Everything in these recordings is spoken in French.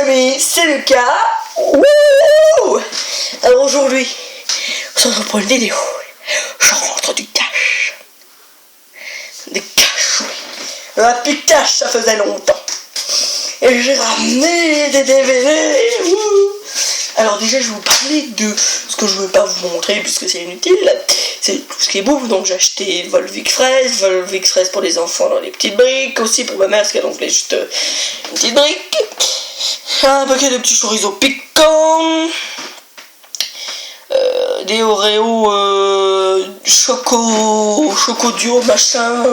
amis, c'est Lucas. Wouhou. Alors aujourd'hui, on se retrouve pour une vidéo. Je rentre du cash. Des cash, oui. Un petit cash, ça faisait longtemps. Et j'ai ramené des DVD. Wouh. Alors déjà, je vais vous parler de ce que je ne vais pas vous montrer puisque c'est inutile. C'est tout ce qui est bouffe. Donc j'ai acheté Volvic fraise pour les enfants dans les petites briques. Aussi pour ma mère, parce qu'elle en voulait juste une petite brique. Un paquet de petits chorizo piquants. Des Oreo choco duo machin.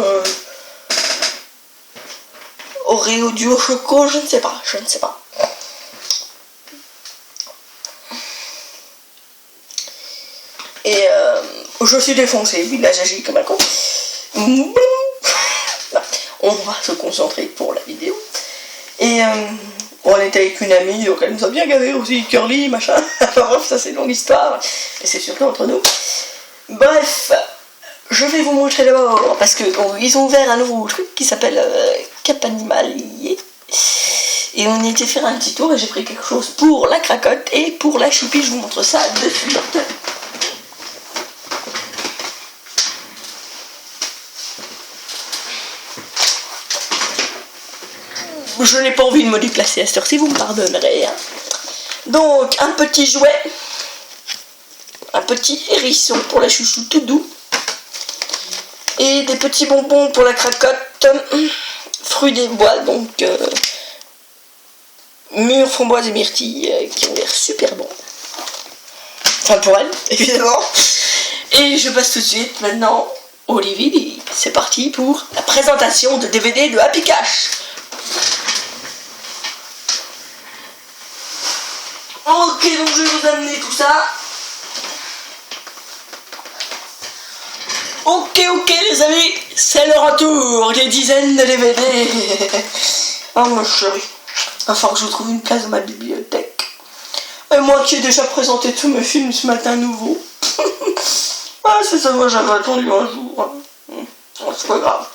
Oreo duo choco, je ne sais pas. Et je suis défoncé, oui, là j'agis comme un con. On va se concentrer pour la vidéo. Et on était avec une amie, donc elle nous a bien gavé aussi, curly, machin. Bref, ça c'est une longue histoire, et c'est surtout entre nous. Bref, je vais vous montrer d'abord, parce qu'ils ont ouvert un nouveau truc qui s'appelle Cap Animalier. Et on y était faire un petit tour, et j'ai pris quelque chose pour la cracotte et pour la choupi, je vous montre ça de suite. Je n'ai pas envie de me déplacer à cette heure-ci, vous me pardonnerez. Hein. Donc, un petit jouet. Un petit hérisson pour la chouchou tout doux. Et des petits bonbons pour la cracotte. Fruits des bois, donc mûres, framboises et myrtilles, qui ont l'air super bons. Enfin, pour elle, évidemment. Et je passe tout de suite maintenant au DVD. C'est parti pour la présentation de DVD de Happy Cash. Ok, donc je vais vous amener tout ça. Ok les amis, c'est le retour des dizaines de DVD. Oh ma chérie, il va falloir que je trouve une place dans ma bibliothèque. Et moi qui ai déjà présenté tous mes films ce matin nouveau. Ah c'est ça, moi j'avais attendu un jour. Oh, c'est pas grave.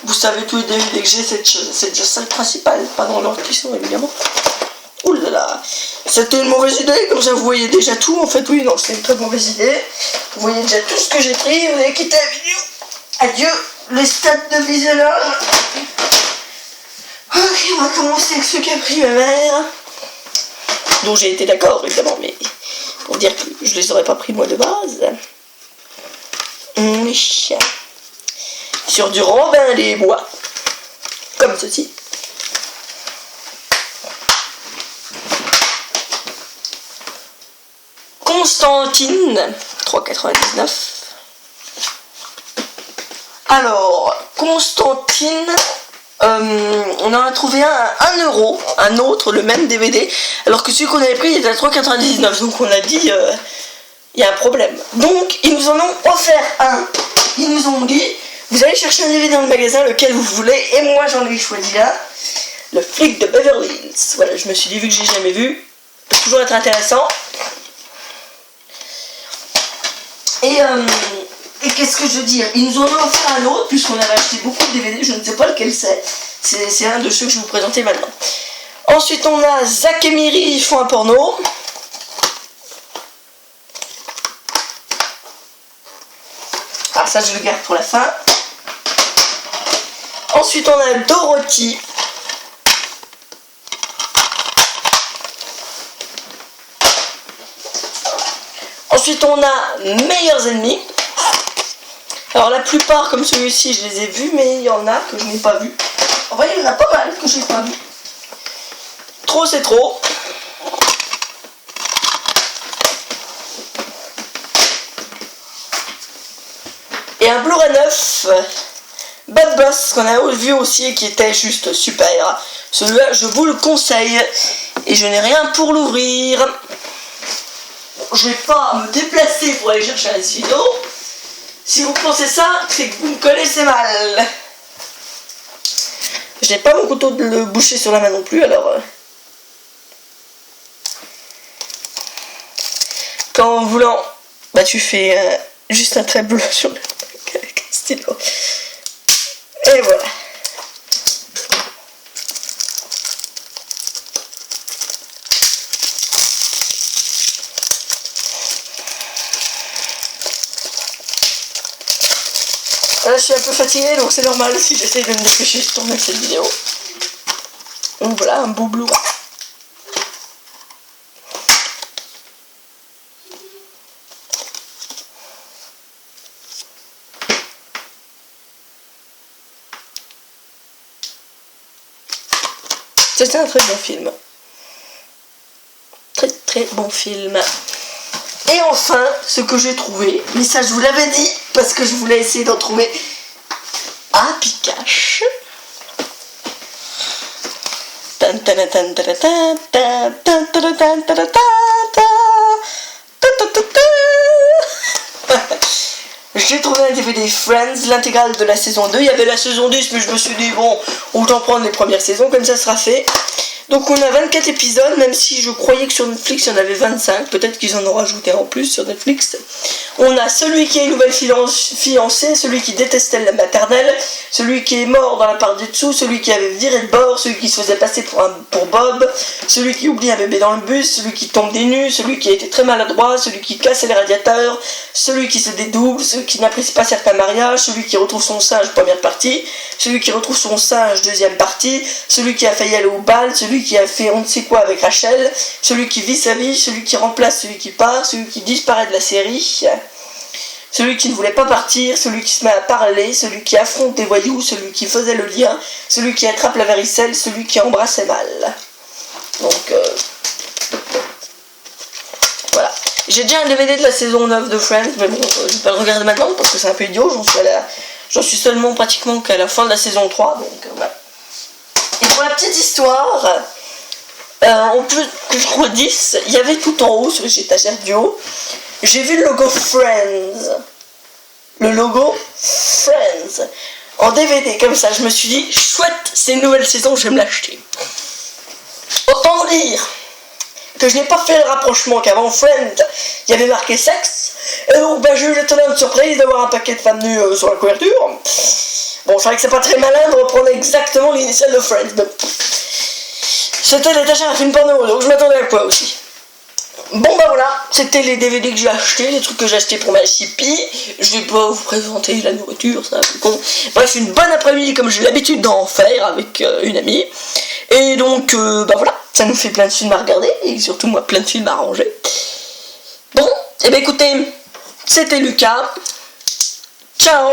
Vous savez tous les DVD que j'ai, c'est déjà ça le principal. Pas dans l'ordre qui sont évidemment. Ouh là là, c'était une mauvaise idée, comme ça vous voyez déjà tout, en fait, oui, non, c'était une très mauvaise idée. Vous voyez déjà tout ce que j'ai pris, vous avez quitté la vidéo. Adieu, les stats de visionnage. Ok, on va commencer avec ce qu'a pris ma mère. Dont j'ai été d'accord, évidemment, mais pour dire que je les aurais pas pris moi de base. Sur du Robin des Bois, comme ceci. Constantine, 3,99. Alors, Constantine, on en a trouvé un à 1 €, un autre, le même DVD, alors que celui qu'on avait pris il était à 3,99. Donc on a dit, il y a un problème. Donc, ils nous en ont offert un. Ils nous ont dit, vous allez chercher un DVD dans le magasin, lequel vous voulez, et moi j'en ai choisi un, le flic de Beverly Hills. Voilà, je me suis dit, vu que j'ai jamais vu, ça peut toujours être intéressant. Et qu'est-ce que je veux dire, ils nous en ont offert un autre, puisqu'on avait acheté beaucoup de DVD, je ne sais pas lequel c'est. C'est un de ceux que je vais vous présenter maintenant. Ensuite, on a Zach et Miri font un porno. Ah, ça, je le garde pour la fin. Ensuite, on a Dorothy. Ensuite, on a Meilleurs Ennemis. Alors, la plupart, comme celui-ci, je les ai vus, mais il y en a que je n'ai pas vus. En vrai, il y en a pas mal que je n'ai pas vus. Trop, c'est trop. Et un Blu-ray 9, Bad Boss, qu'on a vu aussi et qui était juste super. Celui-là, je vous le conseille. Et je n'ai rien pour l'ouvrir. Je vais pas me déplacer pour aller chercher un ciseau. Si vous pensez ça, c'est que vous me connaissez mal. Je n'ai pas mon couteau de le boucher sur la main non plus, alors... Quand en voulant, bah tu fais juste un trait bleu sur le... avec un stylo. Et voilà. Là, je suis un peu fatiguée, donc c'est normal si j'essaye de me dépêcher de tourner cette vidéo. Donc voilà, un beau Blu-ray. C'était un très bon film. Très très bon film. Et enfin, ce que j'ai trouvé, mais ça je vous l'avais dit, parce que je voulais essayer d'en trouver à Pikachu. J'ai trouvé un DVD Friends, l'intégrale de la saison 2. Il y avait la saison 10, mais je me suis dit, bon, autant prendre les premières saisons, comme ça sera fait. Donc on a 24 épisodes, même si je croyais que sur Netflix il y en avait 25, peut-être qu'ils en ont rajouté en plus sur Netflix. On a celui qui est une nouvelle fiancée, celui qui détestait la maternelle, celui qui est mort dans la part du dessous, celui qui avait viré de bord, celui qui se faisait passer pour Bob, celui qui oublie un bébé dans le bus, celui qui tombe des nues, celui qui a été très maladroit, celui qui casse les radiateurs, celui qui se dédouble, celui qui n'apprécie pas certains mariages, celui qui retrouve son singe première partie, celui qui retrouve son singe deuxième partie, celui qui a failli aller au bal, celui qui a fait on ne sait quoi avec Rachel, celui qui vit sa vie, celui qui remplace celui qui part, celui qui disparaît de la série, celui qui ne voulait pas partir, celui qui se met à parler, celui qui affronte des voyous, celui qui faisait le lien, celui qui attrape la varicelle, celui qui embrassait mal. Donc voilà. J'ai déjà un DVD de la saison 9 de Friends, mais bon, je vais pas le regarder maintenant parce que c'est un peu idiot, j'en suis seulement pratiquement qu'à la fin de la saison 3, donc voilà. Et pour la petite histoire, en plus que je redisse, il y avait tout en haut sur les étagères du haut, j'ai vu le logo Friends. Le logo Friends. En DVD comme ça, je me suis dit, chouette, c'est une nouvelle saison, je vais me l'acheter. Autant vous dire que je n'ai pas fait le rapprochement qu'avant Friends, il y avait marqué sexe, et donc j'ai eu l'étonnante surprise d'avoir un paquet de femmes nues sur la couverture. Bon, c'est vrai que c'est pas très malin de reprendre exactement l'initiale de Friends, mais c'était l'étagère à film porno, donc je m'attendais à quoi aussi. Bon bah voilà, c'était les DVD que j'ai achetés, les trucs que j'ai achetés pour ma chipie. Je vais pas vous présenter la nourriture, c'est un peu con. Bref, une bonne après-midi comme j'ai l'habitude d'en faire avec une amie. Et donc bah voilà, ça nous fait plein de films à regarder, et surtout moi plein de films à ranger. Bon, et ben écoutez, c'était Lucas. Ciao.